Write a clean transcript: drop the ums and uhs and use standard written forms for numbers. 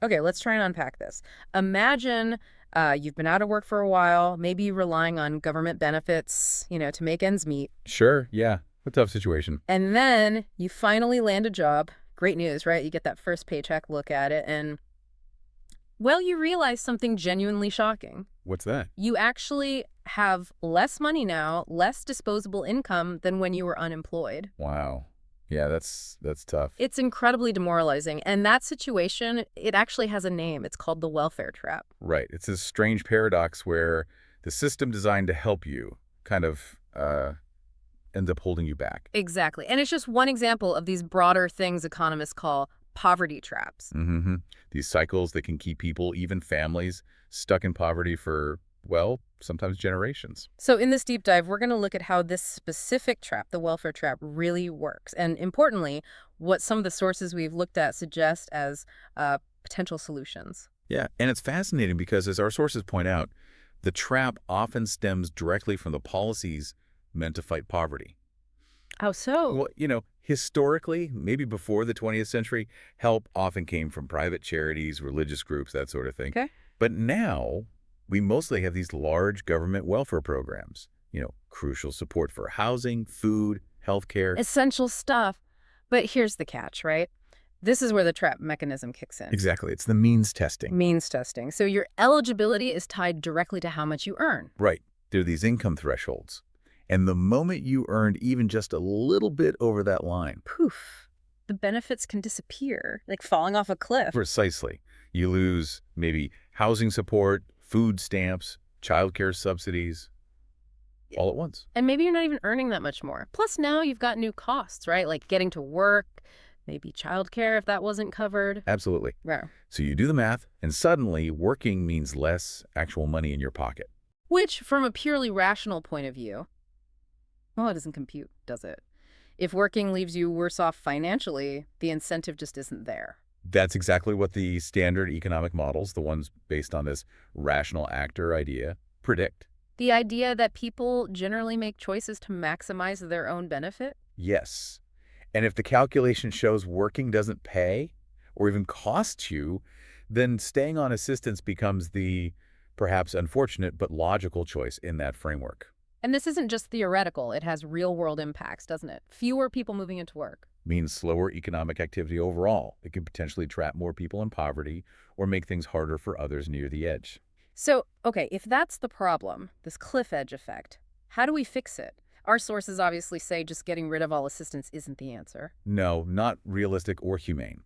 Okay, let's try and unpack this. Imagine you've been out of work for a while, maybe relying on government benefits, to make ends meet. Sure, yeah. A tough situation. And then you finally land a job. Great news, right? You get that first paycheck, look at it, and, well, you realize something genuinely shocking. What's that? You actually have less money now, less disposable income than when you were unemployed. Wow. Yeah, that's tough. It's incredibly demoralizing. And that situation, it actually has a name. It's called the welfare trap. Right. It's this strange paradox where the system designed to help you kind of ends up holding you back. Exactly. And it's just one example of these broader things economists call poverty traps. hmm These cycles that can keep people, even families, stuck in poverty for, well, sometimes generations. So in this deep dive, we're going to look at how this specific trap, the welfare trap, really works. And importantly, what some of the sources we've looked at suggest as potential solutions. Yeah, and it's fascinating because, as our sources point out, the trap often stems directly from the policies meant to fight poverty. How so? Well, historically, maybe before the 20th century, help often came from private charities, religious groups, that sort of thing. Okay. But now, we mostly have these large government welfare programs, crucial support for housing, food, healthcare. Essential stuff. But here's the catch, right? This is where the trap mechanism kicks in. Exactly. It's the means testing. Means testing. So your eligibility is tied directly to how much you earn. Right. There are these income thresholds. And the moment you earned even just a little bit over that line, Poof. The benefits can disappear, like falling off a cliff. precisely, you lose maybe housing support, food stamps, childcare subsidies, all at once. And maybe you're not even earning that much more. Plus, now you've got new costs, right? Like getting to work, maybe childcare if that wasn't covered. Absolutely. Right. So you do the math, and suddenly working means less actual money in your pocket. Which, from a purely rational point of view, well, it doesn't compute, does it? If working leaves you worse off financially, the incentive just isn't there. That's exactly what the standard economic models, the ones based on this rational actor idea, predict. The idea that people generally make choices to maximize their own benefit? Yes. And if the calculation shows working doesn't pay or even costs you, then staying on assistance becomes the perhaps unfortunate but logical choice in that framework. And this isn't just theoretical, it has real world impacts, doesn't it? Fewer people moving into work. Means slower economic activity overall. It can potentially trap more people in poverty or make things harder for others near the edge. So, okay, if that's the problem, this cliff edge effect, how do we fix it? Our sources obviously say just getting rid of all assistance isn't the answer. No, not realistic or humane.